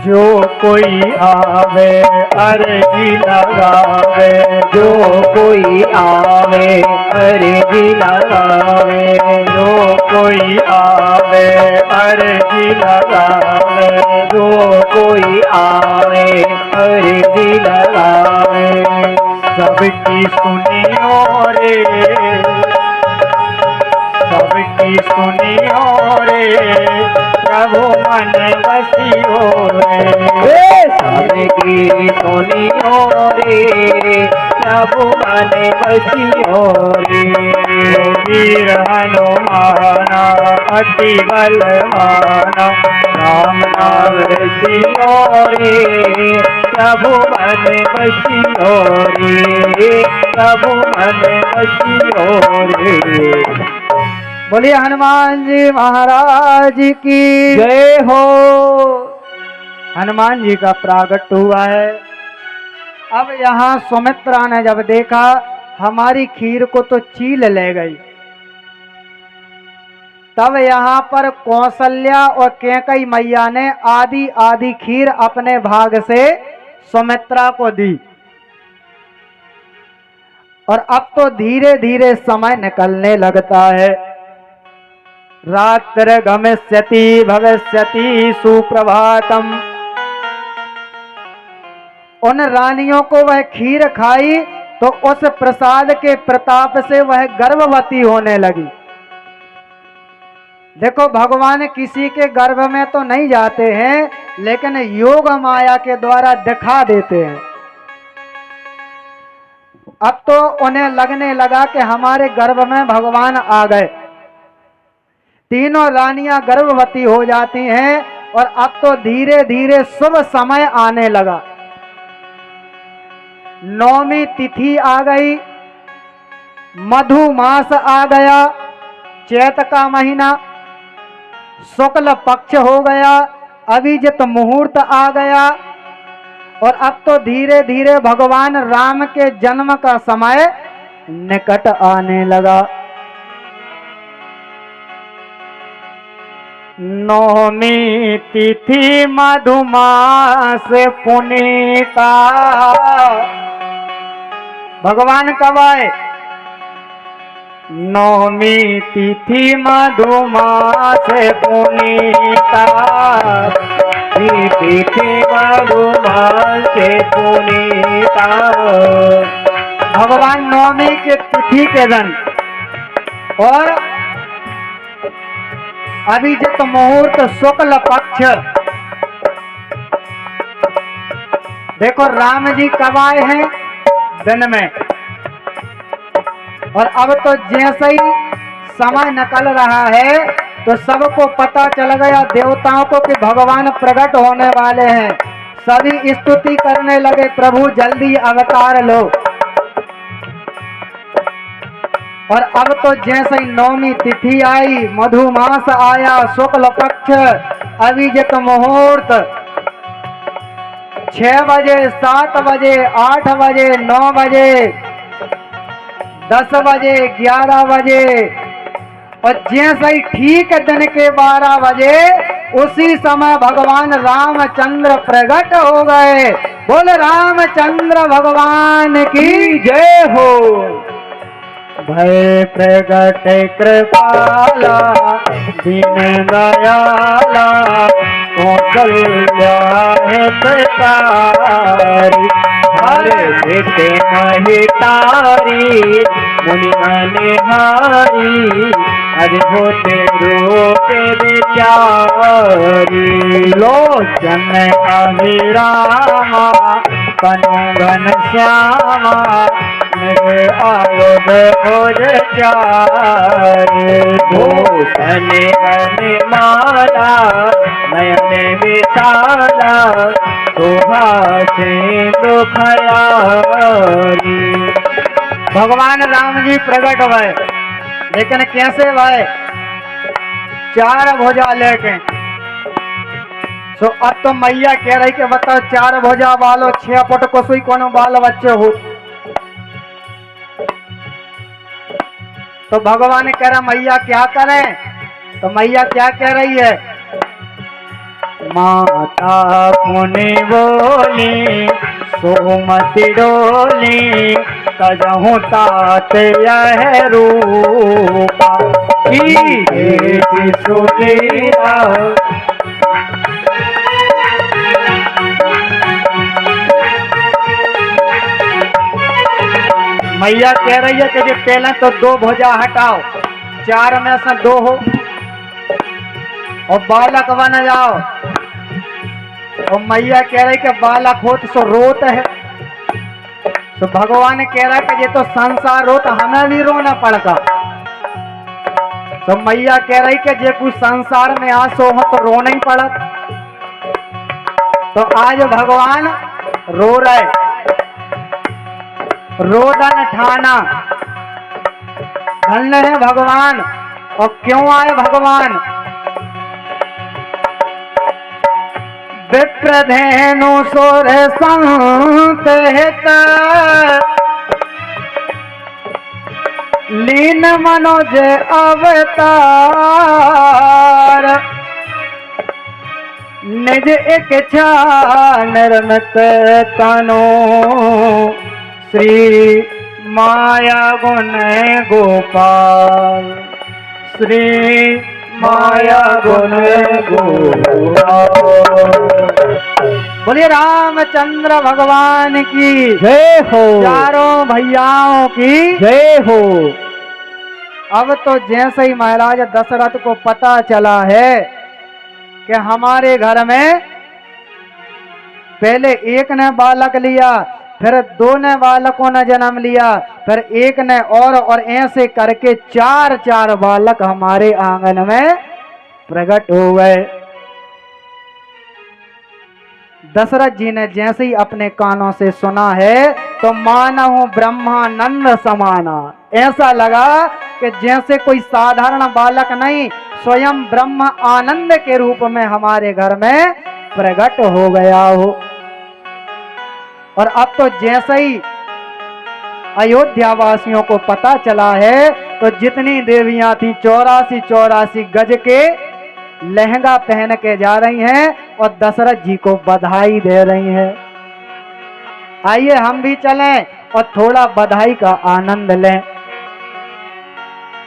जो कोई आवे अर्जी लगावे जो कोई आवे अर्जी लगावे जो कोई आवे अर्जी लगावे जो कोई आवे अर्जी लगावे सबकी सुनियो रे सबकी सुनियो रे प्रभु मन बसियो रे सबकी सुनियो रे प्रभु मन बसियो रे वीर हनुमाना अति बलवाना राम नाम रचियो रे प्रभु मन बसियो रे प्रभु मन बसियो रे। बोलिए हनुमान जी महाराज की जय हो। हनुमान जी का प्रागट हुआ है। अब यहाँ सुमित्रा ने जब देखा हमारी खीर को तो चील ले गई, तब यहाँ पर कौशल्या और कैकेयी मैया ने आधी आधी खीर अपने भाग से सुमित्रा को दी। और अब तो धीरे धीरे समय निकलने लगता है। रात्र गमिष्यति भविष्यति सुप्रभातम। उन रानियों को वह खीर खाई तो उस प्रसाद के प्रताप से वह गर्भवती होने लगी। देखो भगवान किसी के गर्भ में तो नहीं जाते हैं, लेकिन योग माया के द्वारा दिखा देते हैं। अब तो उन्हें लगने लगा कि हमारे गर्भ में भगवान आ गए। तीनों रानियां गर्भवती हो जाती हैं और अब तो धीरे धीरे शुभ समय आने लगा। नौमी तिथि आ गई, मधु मास आ गया, चैत का महीना, शुक्ल पक्ष हो गया, अभिजित मुहूर्त आ गया। और अब तो धीरे धीरे भगवान राम के जन्म का समय निकट आने लगा। नौमी तिथि मधुमास पुनीता। भगवान कब आए? नौमी तिथि मधुमास पुनीता। तिथि मधुमास पुनीता। भगवान नौमी के तिथि के दिन और अभिजित मुहूर्त शुक्ल पक्ष। देखो राम जी कब आए हैं? दिन में। और अब तो जैसे ही समय निकल रहा है तो सबको पता चल गया देवताओं को कि भगवान प्रकट होने वाले हैं। सभी स्तुति करने लगे, प्रभु जल्दी अवतार लो। और अब तो जैसे ही नौमी तिथि आई, मधुमास आया, शुक्ल पक्ष, अभिजित मुहूर्त 6 बजे, 7 बजे, 8 बजे, 9 बजे, 10 बजे, 11 बजे और जैसे ही ठीक दिन के 12 बजे उसी समय भगवान रामचंद्र प्रकट हो गए। बोल रामचंद्र भगवान की जय हो। भय प्रगट कृपाला दीन दयाला कौशल्या हितकारी। हरे सिद्धि मही तारी मुनि हारी अद्भुत रूप विचारी लोचन अभिरामा कनु घन श्यामा मेरे आयुध भुज चारे भूषण माला नयन विशाला शोभा सिंधु खयारी। भगवान राम जी प्रकट भय, लेकिन कैसे भय? 4 भुजा लेके। सो अब तो मैया कह रही कि बताओ 4 भुजा वालो 6 फुट को सुई कोनो बाल बच्चे हो। तो भगवान कह रहा मैया क्या करें? तो मैया क्या कह रही है? माता मुनि बोली सोमति डोली तजहु तात यह रूपा की सुलीला। मैया कह रही है कि जो पहले तो 2 भुजा हटाओ, 4 में से 2 हो और बालक बन जाओ। और मैया कह रही कि बालक हो तो रोत है। तो भगवान कह रहा है कि ये तो संसार हो तो हमें भी रोना पड़ता। तो मैया कह रही कि जे कुछ संसार में आसो हो तो रोना ही पड़ा। तो आज भगवान रो रहे, रोदन ठाना। धन्य है भगवान। और क्यों आए भगवान? विप्रधेनु सुर संत हित लीन मनोज अवतार निज इच्छा निर्मित तनो श्री माया गुण गोपाल। श्री माया गुण गोपाल। बोलिए रामचंद्र भगवान की जय हो। चारों भैयाओं की जय हो। अब तो जैसे ही महाराज दशरथ को पता चला है कि हमारे घर में पहले एक ने बालक लिया, फिर 2 ने बालकों ने जन्म लिया, फिर 1 ने और ऐसे करके 4 बालक हमारे आंगन में प्रकट हो गए। दशरथ जी ने जैसे ही अपने कानों से सुना है तो मानहु ब्रह्मानंद समाना। ऐसा लगा कि जैसे कोई साधारण बालक नहीं, स्वयं ब्रह्म आनंद के रूप में हमारे घर में प्रकट हो गया हो। और अब तो जैसे ही अयोध्या वासियों को पता चला है तो जितनी देवियां थी 84 गज के लहंगा पहन के जा रही हैं और दशरथ जी को बधाई दे रही हैं। आइए हम भी चलें और थोड़ा बधाई का आनंद लें।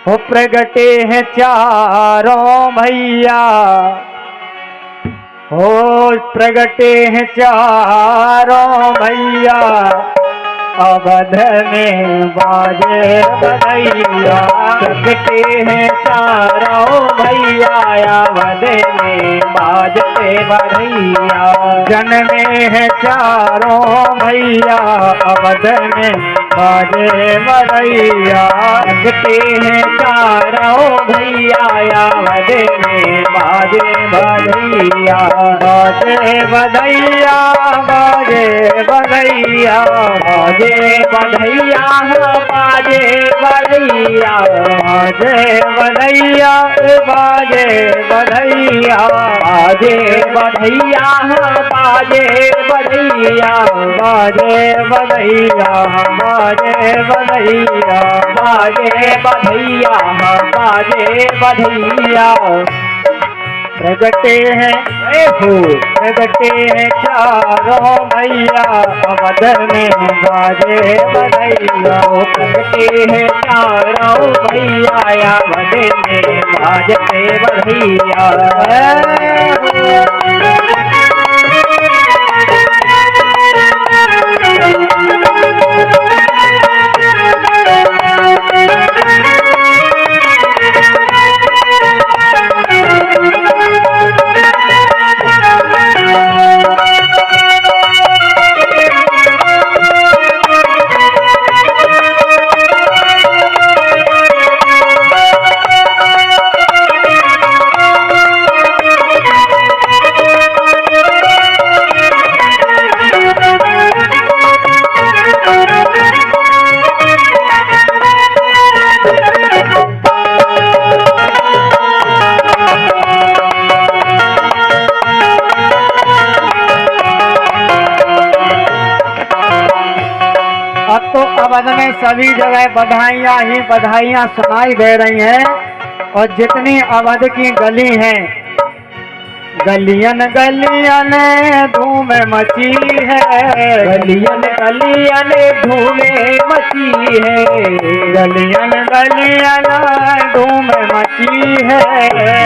हो प्रगटे हैं चारों भैया, हो प्रगटे हैं चारों भैया, अवध में बाजे बधैया। प्रगटे हैं चारों भैया, अवध में बाजे बधैया। जन्मे हैं चारों भैया, अवध में बाजे बधैया। प्रगटे हैं चारों भैया, अवध में बाजे बधैया। बाजे बधैया, बाजे बधैया, बाजे बधैया, बाजे बधैया, बाजे बधैया, बाजे बधैया, बाजे बधैया, बाजे बधैया, बाजे बधैया, बाजे बधैया, बाजे बधैया, बाजे बधैया। प्रगटे हैं प्रगटे हैं चारों भैया, अवध में बाजे बधैया। प्रगटे हैं चारों भैया, अवध में बाजे बधैया। अवध में सभी जगह बधाइयाँ ही बधाइयाँ सुनाई दे रही हैं। और जितनी अवध की गली हैं, गलियन गलियन धूम मची है। गलियन गलियन धूमे मची है। गलियन गलियन धूम मची है।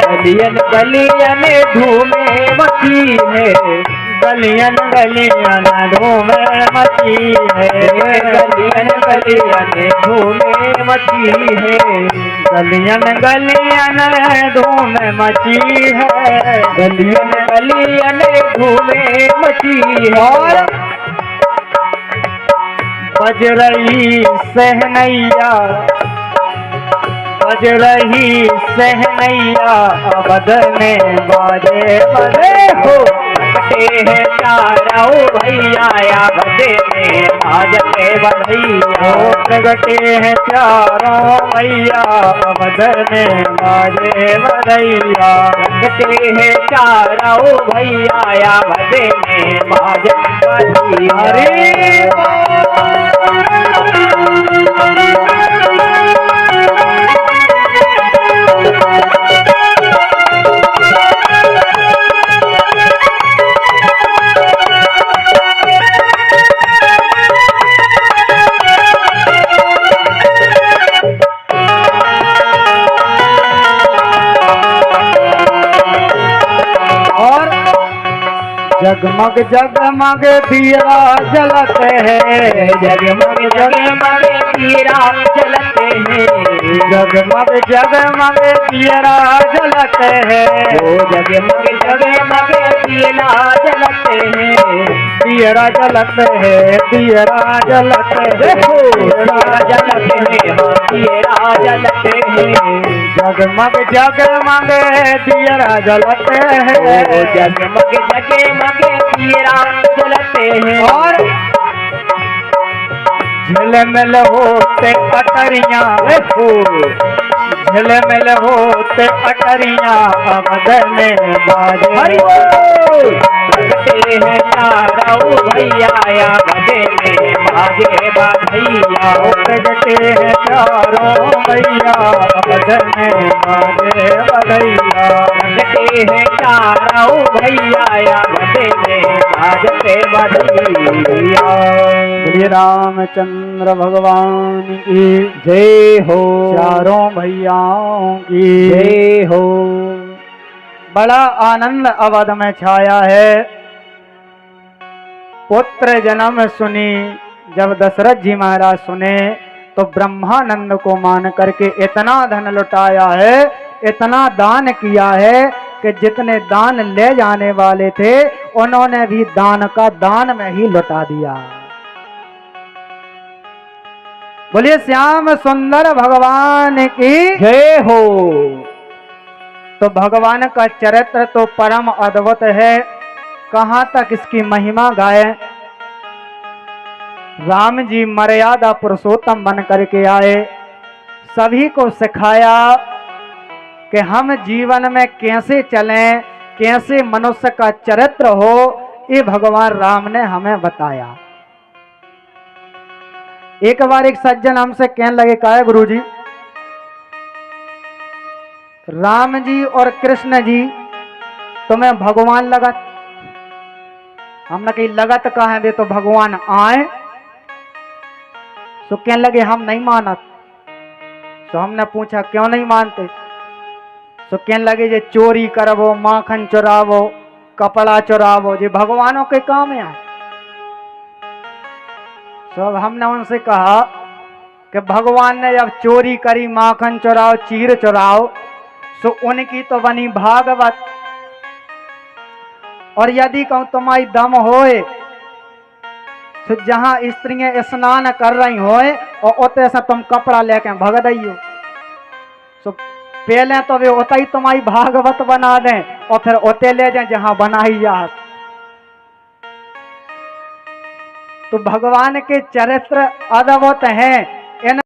गलियन गलियन धूमे मची है। गलियन गलियन धूम मची है। गलियन गलियन धूमे मची है। गलियन गलियन धूम मची है। गलियन गलियन धूमे मची है। और बज रही सहनैया, बज रही सहनैया अवध में बाजे बजे हो। प्रगटे हैं चारों भैया अवध में बाजते बधैया। प्रगटे हैं चारों भैया अवध में बाजे बधैया। प्रगटे हैं चारों भैया अवध में बाजते बधैया। हरे जगमग जगमग दिया जलते हैं। जगमग जगमग दिया जलते हैं। जगमग जगमग दिया जलते हैं। ओ जगमग जगमग दिया जलते हैं। दियरा जलते हैं, दियरा जलते हैं, दियरा जलते हैं, दियरा जलते हैं। जगमग जगमग दियरा जलते हैं। जगमग जगमग दियरा जलते हैं। और झिलमिल होते अटरियां, झिलमिल होते अटरियां अवध में बाजे। प्रगटे हैं चारों भैया अवध में बाजे बधैया। प्रगटे हैं चारों भैया अवध में बाजे बधैया। प्रगटे हैं चारों भैया अवध में बाजते बधैया। श्री रामचंद्र भगवान की जय हो। चारों भैयाओं की जय हो। बड़ा आनंद अवध में छाया है। पुत्र जन्म सुनी जब दशरथ जी महाराज सुने तो ब्रह्मानंद को मान करके इतना धन लुटाया है, इतना दान किया है कि जितने दान ले जाने वाले थे उन्होंने भी दान का दान में ही लुटा दिया। बोलिए श्याम सुंदर भगवान की जय हो। तो भगवान का चरित्र तो परम अद्भुत है, कहां तक इसकी महिमा गाए। राम जी मर्यादा पुरुषोत्तम बन करके आए, सभी को सिखाया कि हम जीवन में कैसे चलें, कैसे मनुष्य का चरित्र हो, ये भगवान राम ने हमें बताया। एक बार एक सज्जन हमसे कहने लगे, कहा है गुरु जी, राम जी और कृष्ण जी तुम्हें भगवान लगत? हमने कही लगत कहा है वे तो भगवान आए। तो कहने लगे हम नहीं मानत। तो हमने पूछा क्यों नहीं मानते? तो कहने लगे जे चोरी करवो, माखन चुरावो, कपड़ा चुरावो, जे भगवानों के काम है। तो अब हमने उनसे कहा कि भगवान ने जब चोरी करी, माखन चुराओ, चीर चुराओ, तो उनकी तो बनी भागवत। और यदि कहूं तुम्हारी दम होए तो जहां स्त्रियां स्नान कर रही होए और उते से तुम कपड़ा लेके भग दइयो, तो पहले तो वे उते ही तुम्हारी भागवत बना दें और फिर उते ले जाए जहां बनाई जात। तो भगवान के चरित्र अद्भुत हैं।